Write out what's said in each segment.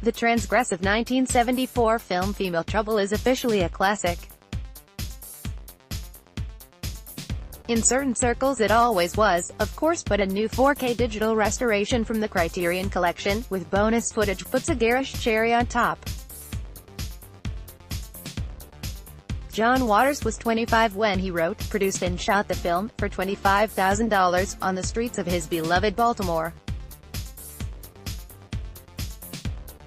The transgressive 1974 film Female Trouble is officially a classic. In certain circles it always was, of course, but a new 4K digital restoration from the Criterion Collection, with bonus footage, puts a garish cherry on top. John Waters was 25 when he wrote, produced and shot the film, for $25,000, on the streets of his beloved Baltimore.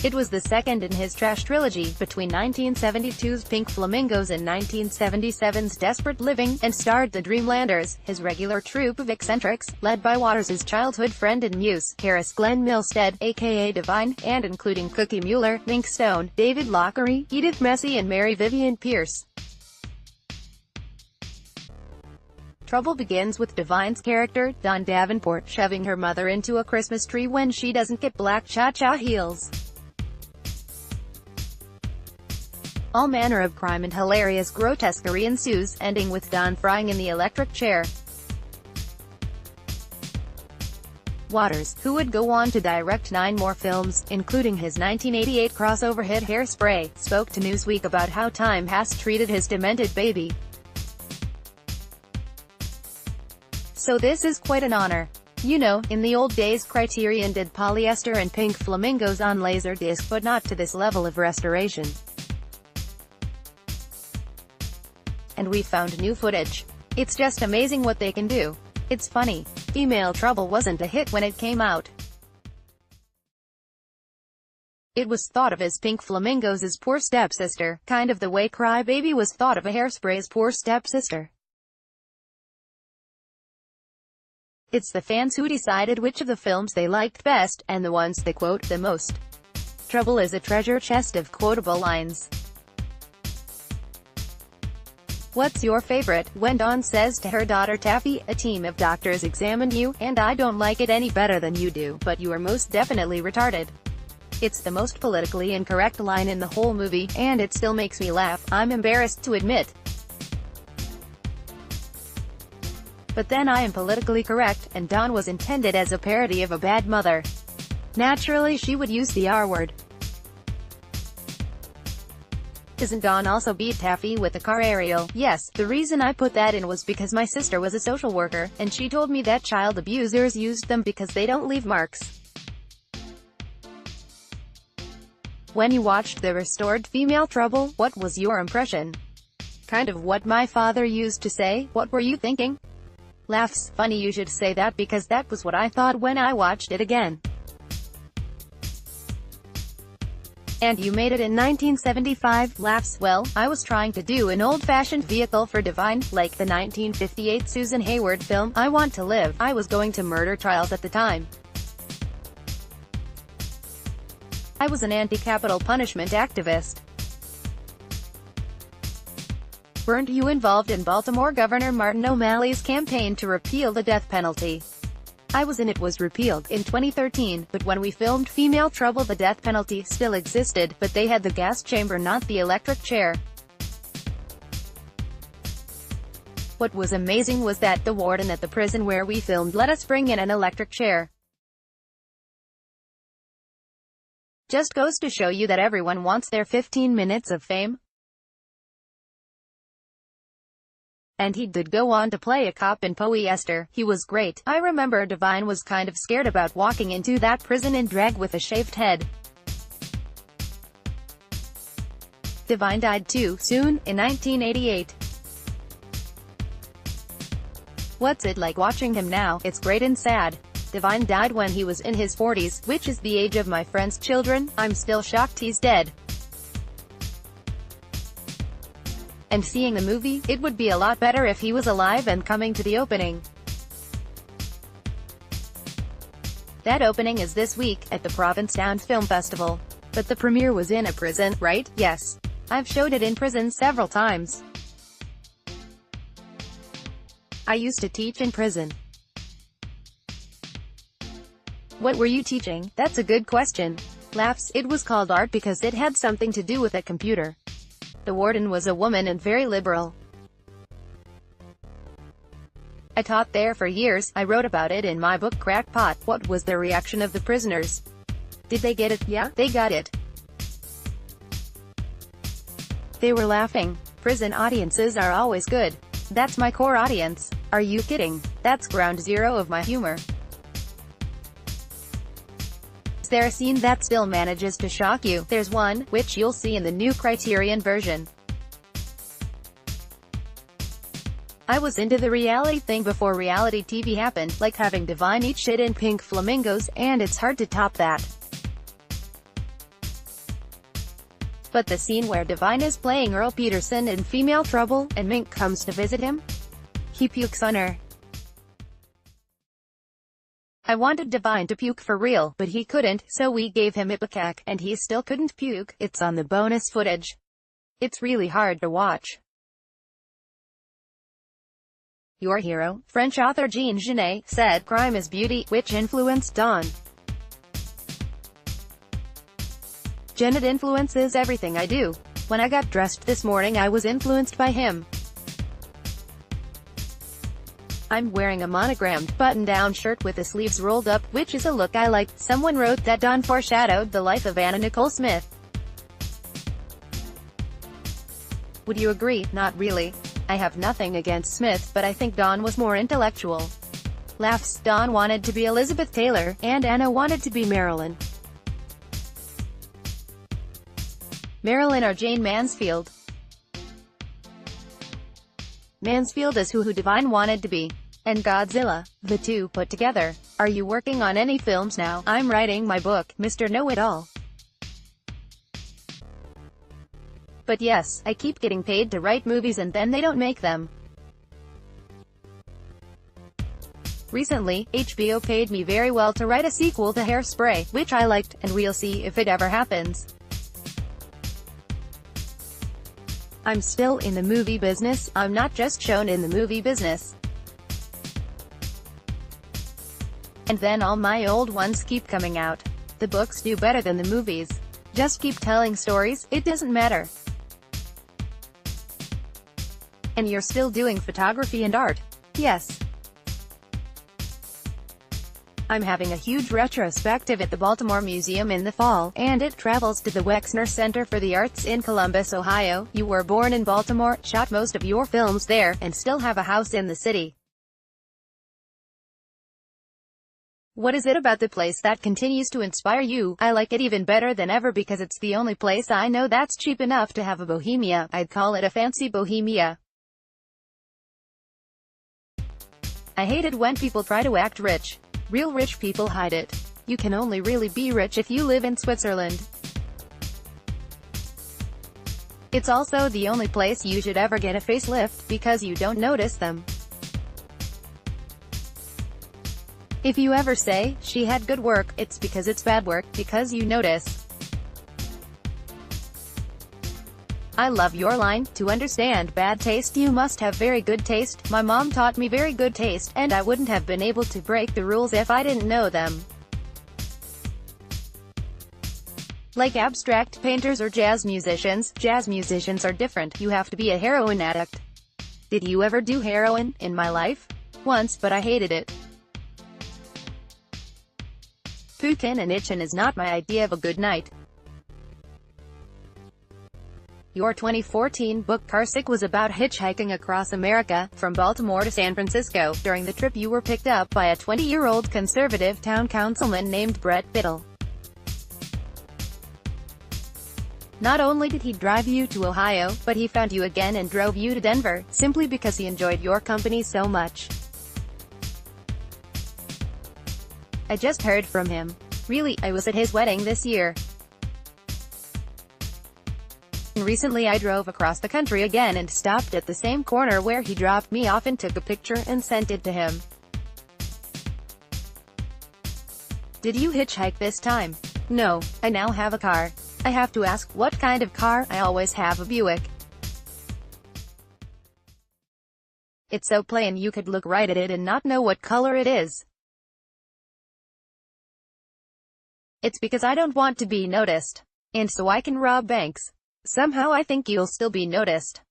It was the second in his trash trilogy, between 1972's Pink Flamingos and 1977's Desperate Living, and starred the Dreamlanders, his regular troupe of eccentrics, led by Waters' childhood friend and muse, Harris Glenn Milstead, aka Divine, and including Cookie Mueller, Link Stone, David Lochary, Edith Messy and Mary Vivian Pierce. Trouble begins with Divine's character, Dawn Davenport, shoving her mother into a Christmas tree when she doesn't get black cha-cha heels. All manner of crime and hilarious grotesquerie ensues, ending with Dawn frying in the electric chair. Waters, who would go on to direct 9 more films, including his 1988 crossover hit Hairspray, spoke to Newsweek about how time has treated his demented baby. "So this is quite an honor. You know, in the old days Criterion did polyester and Pink Flamingos on Laserdisc, but not to this level of restoration. And we found new footage. It's just amazing what they can do. It's funny. Female Trouble wasn't a hit when it came out. It was thought of as Pink Flamingos' poor stepsister, kind of the way Cry Baby was thought of a Hairspray's poor stepsister. It's the fans who decided which of the films they liked best, and the ones they quote the most. Trouble is a treasure chest of quotable lines. What's your favorite? When Dawn says to her daughter Taffy, a team of doctors examined you, and I don't like it any better than you do, but you are most definitely retarded. It's the most politically incorrect line in the whole movie, and it still makes me laugh, I'm embarrassed to admit. But then I am politically correct, and Dawn was intended as a parody of a bad mother. Naturally she would use the R-word. Isn't Dawn also beat Taffy with a car aerial? Yes, the reason I put that in was because my sister was a social worker, and she told me that child abusers used them because they don't leave marks. When you watched the restored Female Trouble, what was your impression? Kind of what my father used to say, what were you thinking? Laughs. Funny you should say that because that was what I thought when I watched it again. And you made it in 1975, laughs. Well, I was trying to do an old-fashioned vehicle for Divine, like the 1958 Susan Hayward film, I Want to Live. I was going to murder trials at the time. I was an anti-capital punishment activist. Weren't you involved in Baltimore Governor Martin O'Malley's campaign to repeal the death penalty? I was in. It was repealed in 2013, but when we filmed Female Trouble the death penalty still existed, but they had the gas chamber, not the electric chair. What was amazing was that the warden at the prison where we filmed let us bring in an electric chair. Just goes to show you that everyone wants their 15 minutes of fame. And he did go on to play a cop in Polyester. He was great. I remember Divine was kind of scared about walking into that prison in drag with a shaved head. Divine died too soon, in 1988. What's it like watching him now? It's great and sad. Divine died when he was in his 40s, which is the age of my friend's children. I'm still shocked he's dead. And seeing the movie, it would be a lot better if he was alive and coming to the opening. That opening is this week, at the Provincetown Film Festival. But the premiere was in a prison, right? Yes. I've showed it in prison several times. I used to teach in prison. What were you teaching? That's a good question. Laughs. It was called art because it had something to do with a computer. The warden was a woman and very liberal. I taught there for years. I wrote about it in my book Crackpot. What was the reaction of the prisoners? Did they get it? Yeah, they got it. They were laughing. Prison audiences are always good. That's my core audience. Are you kidding? That's ground zero of my humor. Is there a scene that still manages to shock you? There's one, which you'll see in the new Criterion version. I was into the reality thing before reality TV happened, like having Divine eat shit in pink flamingos, and it's hard to top that. But the scene where Divine is playing Earl Peterson in Female Trouble, and Mink comes to visit him, he pukes on her. I wanted Divine to puke for real, but he couldn't, so we gave him Ipecac, and he still couldn't puke. It's on the bonus footage. It's really hard to watch. Your hero, French author Jean Genet, said, "Crime is beauty," which influenced Dawn. Genet influences everything I do. When I got dressed this morning I was influenced by him. I'm wearing a monogrammed, button-down shirt with the sleeves rolled up, which is a look I like. Someone wrote that Dawn foreshadowed the life of Anna Nicole Smith. Would you agree? Not really. I have nothing against Smith, but I think Dawn was more intellectual. Laughs. Dawn wanted to be Elizabeth Taylor, and Anna wanted to be Marilyn. Marilyn or Jane Mansfield. Mansfield is who Divine wanted to be. And Godzilla. The two put together. Are you working on any films now? I'm writing my book, Mr. Know-It-All. But yes, I keep getting paid to write movies and then they don't make them. Recently, HBO paid me very well to write a sequel to Hairspray, which I liked, and we'll see if it ever happens. I'm still in the movie business. I'm not just shown in the movie business. And then all my old ones keep coming out. The books do better than the movies. Just keep telling stories, it doesn't matter. And you're still doing photography and art? Yes. I'm having a huge retrospective at the Baltimore Museum in the fall, and it travels to the Wexner Center for the Arts in Columbus, Ohio. You were born in Baltimore, shot most of your films there, and still have a house in the city. What is it about the place that continues to inspire you? I like it even better than ever because it's the only place I know that's cheap enough to have a bohemia. I'd call it a fancy bohemia. I hate it when people try to act rich. Real rich people hide it. You can only really be rich if you live in Switzerland. It's also the only place you should ever get a facelift, because you don't notice them. If you ever say, "She had good work," it's because it's bad work, because you notice. I love your line, "To understand bad taste you must have very good taste." My mom taught me very good taste, and I wouldn't have been able to break the rules if I didn't know them. Like abstract painters or jazz musicians are different. You have to be a heroin addict. Did you ever do heroin? In my life? Once, but I hated it. Putin and itchin' is not my idea of a good night. Your 2014 book Carsick was about hitchhiking across America, from Baltimore to San Francisco. During the trip you were picked up by a 20-year-old conservative town councilman named Brett Biddle. Not only did he drive you to Ohio, but he found you again and drove you to Denver, simply because he enjoyed your company so much. I just heard from him. Really, I was at his wedding this year. Recently I drove across the country again and stopped at the same corner where he dropped me off and took a picture and sent it to him. Did you hitchhike this time? No, I now have a car. I have to ask, what kind of car? I always have a Buick. It's so plain you could look right at it and not know what color it is. It's because I don't want to be noticed. And so I can rob banks. Somehow I think you'll still be noticed.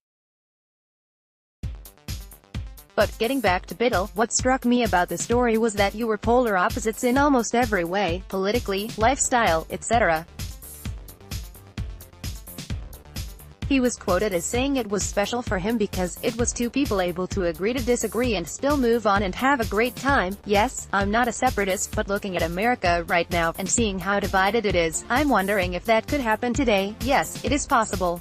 But, getting back to Biddle, what struck me about the story was that you were polar opposites in almost every way, politically, lifestyle, etc. He was quoted as saying it was special for him because it was two people able to agree to disagree and still move on and have a great time. Yes, I'm not a separatist, but looking at America right now, and seeing how divided it is, I'm wondering if that could happen today. Yes, it is possible.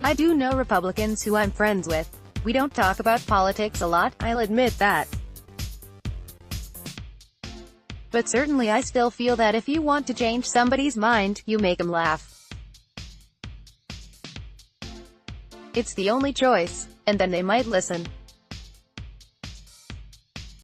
I do know Republicans who I'm friends with. We don't talk about politics a lot, I'll admit that. But certainly I still feel that if you want to change somebody's mind, you make them laugh. It's the only choice. And then they might listen.